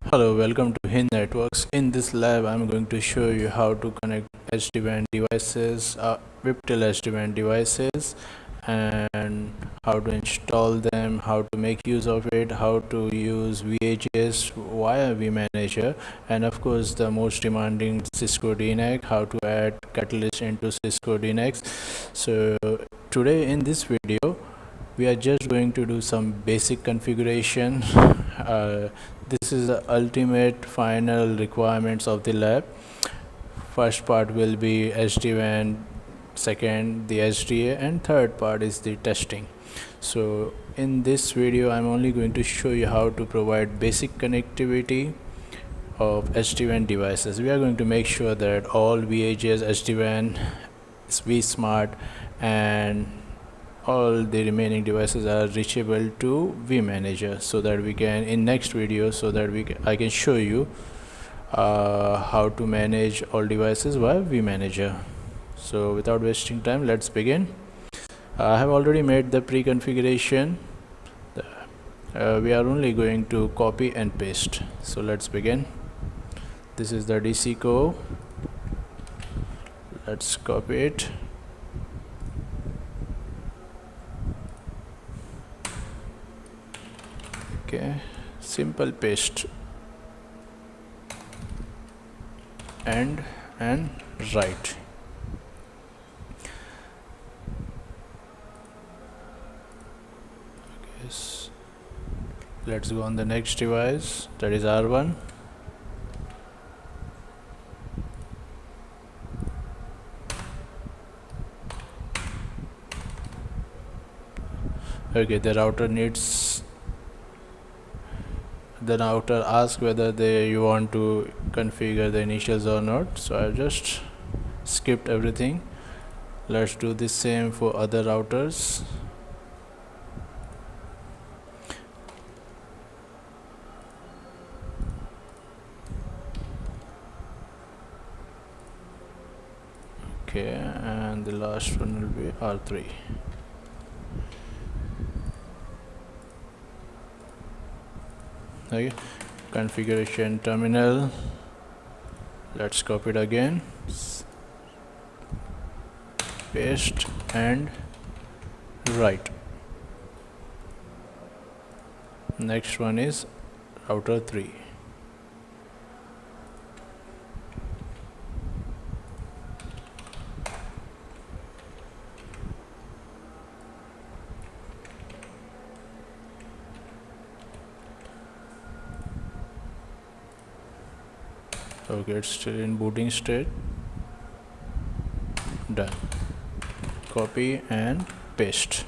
Hello, welcome to Hin Networks. In this lab, I'm going to show you how to connect sd-wan devices, viptela sd-wan devices, and how to install them, how to make use of it, how to use VHS via vManager, and of course the most demanding Cisco dnac, how to add catalyst into Cisco dnacs. So today in this video, we are just going to do some basic configuration. This is the ultimate final requirements of the lab. First part will be sd-wan, second the SDA, and third part is the testing. So in this video I'm only going to show you how to provide basic connectivity of sd-wan devices. We are going to make sure that all VHS, sd-wan, vsmart, and all the remaining devices are reachable to vManager, so that we can in next video I can show you how to manage all devices via vManager. So without wasting time, let's begin. I have already made the pre-configuration. We are only going to copy and paste. So let's begin. This is the DC core. Let's copy it. Okay, simple paste and write. Yes. Let's go on the next device, that is R1. Okay, the router asks whether you want to configure the initials or not, so I just skipped everything. Let's do the same for other routers. Okay, and the last one will be R3. Okay, configuration terminal. Let's copy it again, paste and write. Next one is router 3. Okay, it's still in booting state. Done. Copy and paste,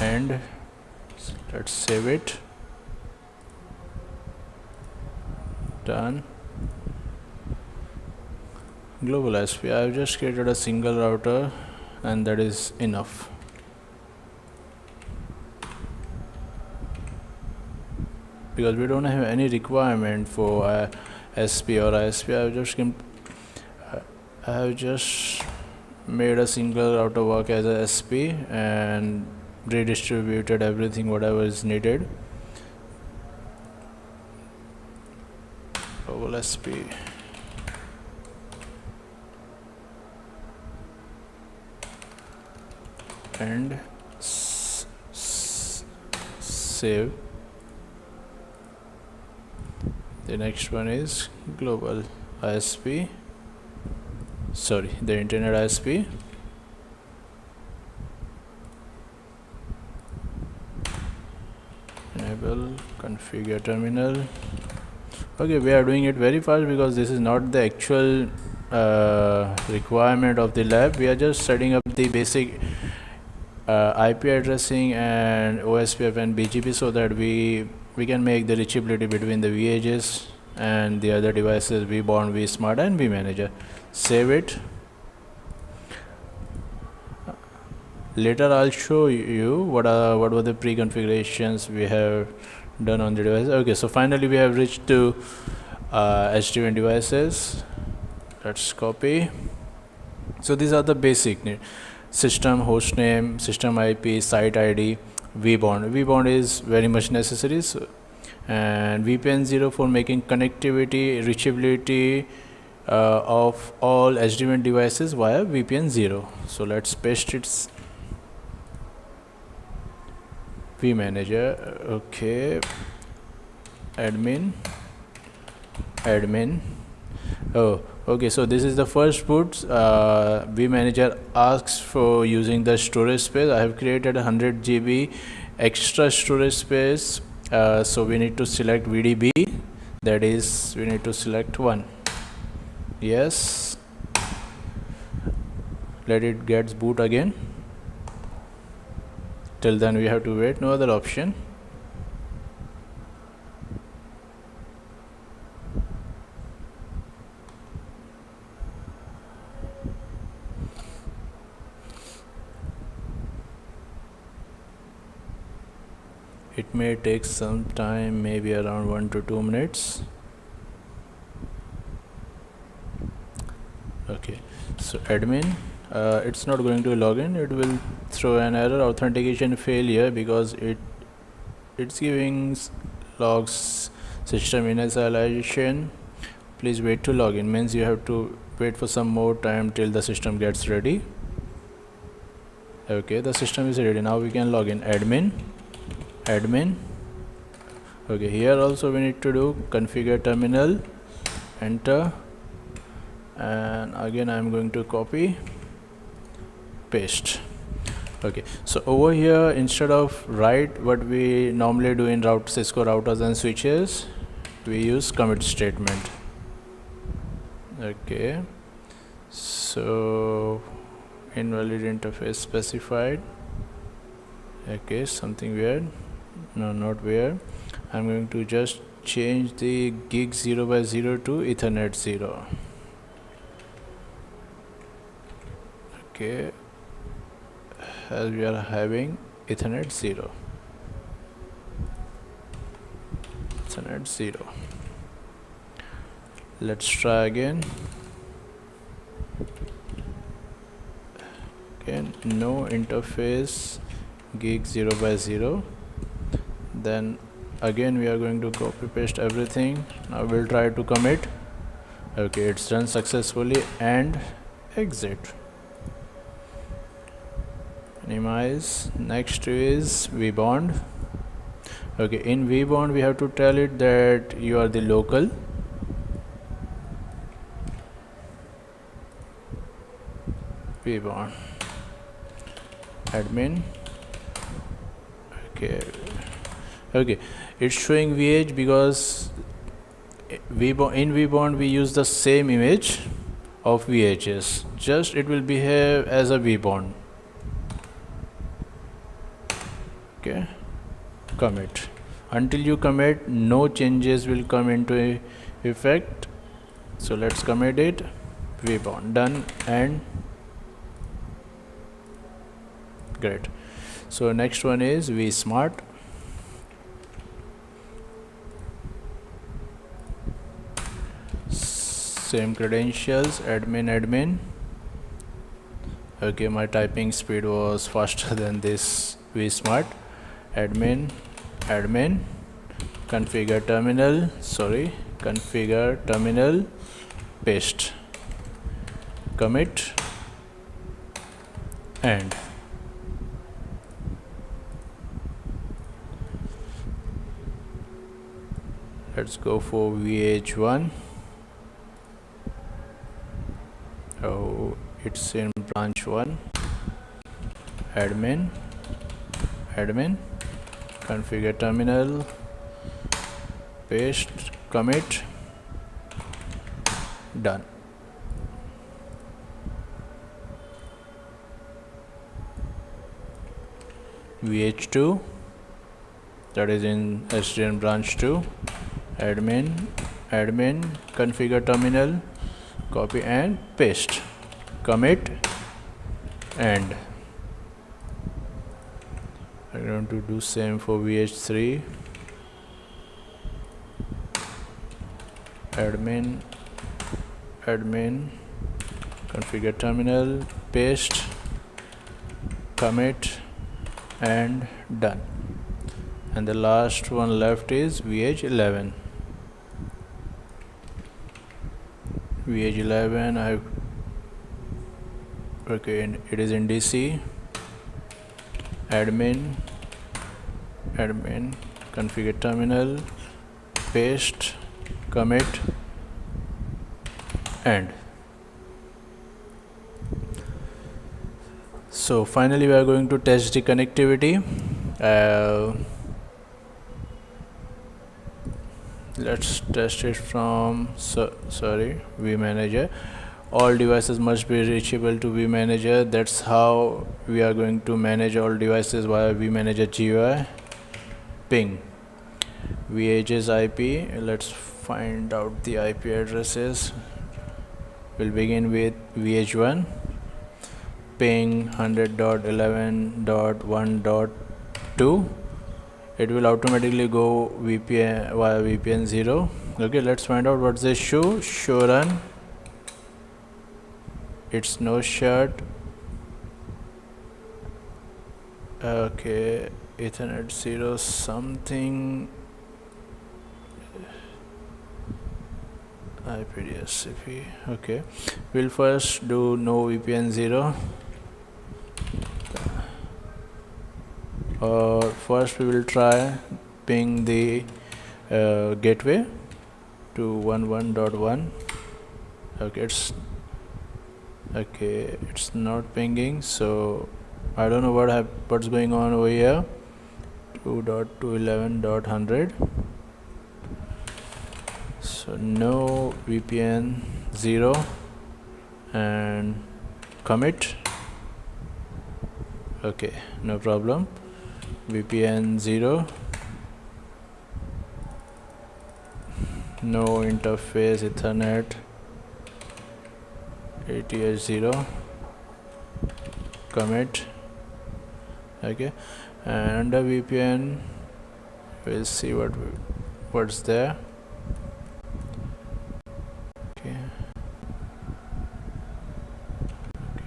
and let's save it. Done. Global SP, I've just created a single router and that is enough. Because we don't have any requirement for SP or ISP, I have just made a single router work as a SP and redistributed everything whatever is needed. Global SP. And save. The next one is global ISP, sorry, the internet ISP. Enable configure terminal. Okay, we are doing it very fast because this is not the actual requirement of the lab. We are just setting up the basic IP addressing and OSPF and BGP, so that we can make the reachability between the VHS and the other devices, vBond, vSmart, and vManager. Save it. Later I'll show you what were the pre-configurations we have done on the device. Okay, so finally we have reached to sd-wan devices. Let's copy. So these are the basic need: system host name, system IP, site ID, vBond. vBond is very much necessary, so and VPN 0 for making connectivity, reachability of all SD-WAN devices via VPN 0. So let's paste its vmanager. Okay, admin. Oh, okay, so this is the first boot. vmanager asks for using the storage space. I have created 100 GB extra storage space, so we need to select VDB, that is we need to select 1. Yes, let it get boot again. Till then we have to wait, no other option. It may take some time, maybe around 1 to 2 minutes. Okay, so admin, it's not going to log in. It will throw an error, authentication failure, because it's giving logs system initialization. Please wait to log in, means you have to wait for some more time till the system gets ready. Okay, the system is ready. Now we can log in. Admin. Okay, here also we need to do configure terminal, enter, and again I'm going to copy, paste. Okay, so over here, instead of write what we normally do in Cisco routers and switches, we use commit statement. Okay, so invalid interface specified. Okay, something weird. No, not weird. I'm going to just change the gig 0x0 to Ethernet 0. Okay, as we are having Ethernet 0. Ethernet 0. Let's try again. Again, no interface, gig 0x0. Then again we are going to copy paste everything. Now we'll try to commit. Okay, it's done successfully, and exit. Minimize. Next is vbond. Okay, in vbond we have to tell it that you are the local. vbond admin. Okay, it's showing VH because in vbond we use the same image of VHS, just it will behave as a vbond. Okay, commit. Until you commit, no changes will come into effect. So let's commit it. vbond done, and great. So next one is vsmart. Same credentials, admin. Okay, my typing speed was faster than this. vsmart admin, configure terminal, paste, commit, and let's go for VH1. Oh, it's in branch 1. admin, configure terminal, paste, commit, done. VH2, that is in SDN branch 2. admin, configure terminal, copy and paste, commit, and I'm going to do same for VH3. admin, configure terminal, paste, commit, and done. and the last one left is VH11. VH11 okay, it is in DC. Admin, configure terminal, paste, commit, end. So finally we are going to test the connectivity. Let's test it from vManager. All devices must be reachable to vManager. That's how we are going to manage all devices via vManager GUI. Ping VH's IP. Let's find out the IP addresses. We'll begin with VH1. Ping 100.11.1.2. It will automatically go VPN via VPN 0. Okay, let's find out what's the issue. Show run. It's no shut. Okay, Ethernet 0 something. IPDSCP. Okay, we'll first do no VPN 0. First we will try ping the gateway to 11.1. Okay, it's not pinging, so I don't know what's going on over here. 2.211.100. So no VPN 0 and commit. Okay, no problem. VPN 0, no interface Ethernet, ATH 0, commit. Okay, and under VPN we'll see what's there. Okay,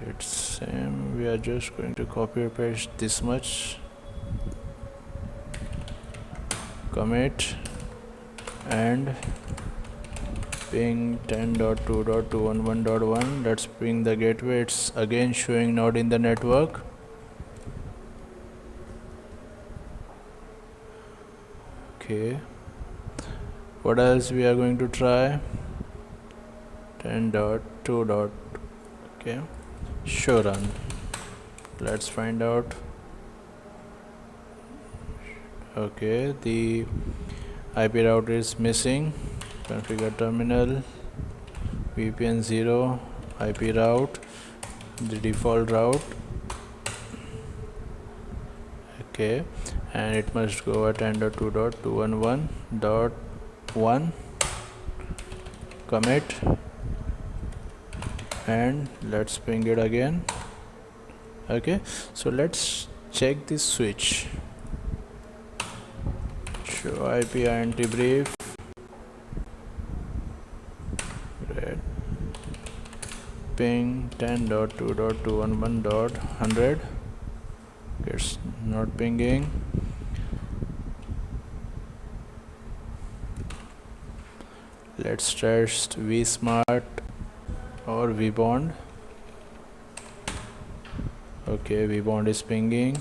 it's same. We are just going to copy and paste this much. Commit and ping 10.2.211.1. Let's ping the gateway. It's again showing not in the network. Okay, what else we are going to try? 10.2. Okay, show run. Let's find out. Okay, the IP router is missing. Configure terminal, VPN 0, IP route, the default route. Okay, and it must go at 10.2.211.1. Commit and let's ping it again. Okay, so let's check this switch. Show IP INT brief. Red. Ping 10.2.211.100. It's not pinging. Let's test vSmart or vBond. Okay, vBond is pinging.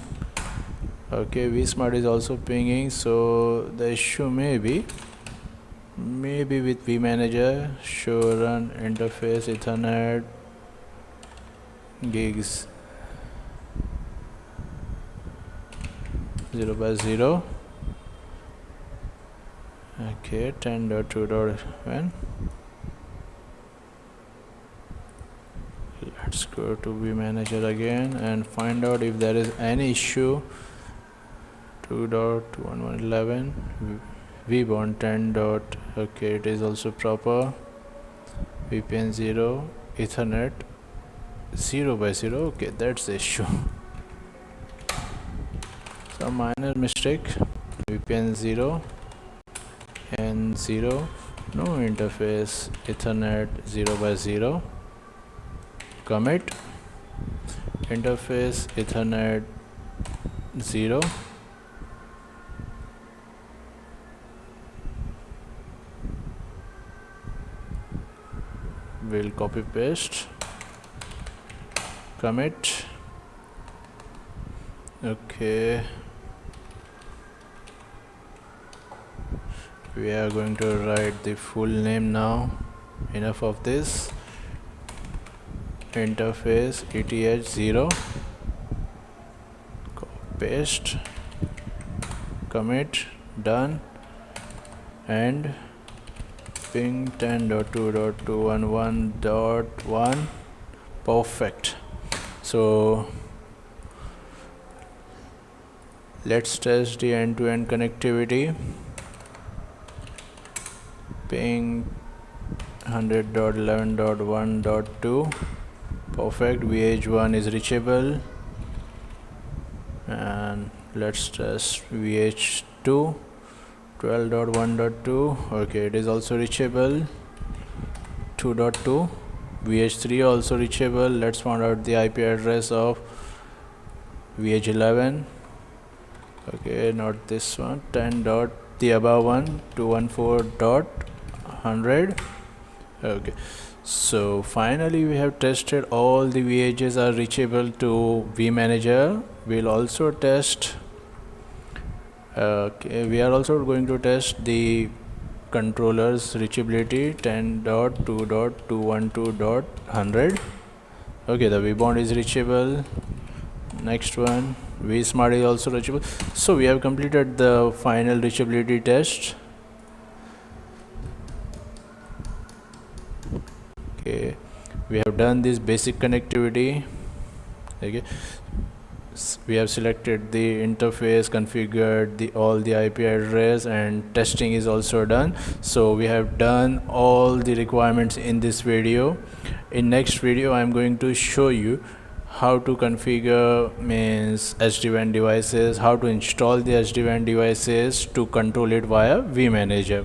Okay, vSmart is also pinging, so the issue maybe with vManager. Show run interface Ethernet gigs 0/0. Okay, 10.2.1. Let's go to vManager again and find out if there is any issue. 2.1111 vBond 10. Okay, it is also proper. VPN 0 Ethernet 0/0. Okay, that's the issue. Some minor mistake. VPN 0 and 0, no interface Ethernet 0/0. Commit interface Ethernet 0. we'll copy paste, commit. Okay, we are going to write the full name now. Enough of this. Interface eth0, paste, commit, done, and ping 10.2.211.1. perfect. So let's test the end-to-end connectivity. Ping 100.11.1.2. perfect. vh1 is reachable, and let's test vh2 12.1.2. okay, it is also reachable. 2.2. vh3 also reachable. Let's find out the IP address of vh11. okay, not this one. 10 dot the above one, 214.100. okay, so finally we have tested all the VHs are reachable to vManager. We'll also test we are also going to test the controllers reachability 10.2.212.100. okay, the vbond is reachable. Next one, vsmart is also reachable. So we have completed the final reachability test. okay, we have done this basic connectivity. okay, we have selected the interface, configured all the IP address, and testing is also done. So we have done all the requirements in this video. In next video I am going to show you how to configure SD-WAN devices, how to install the SD-WAN devices to control it via vManager.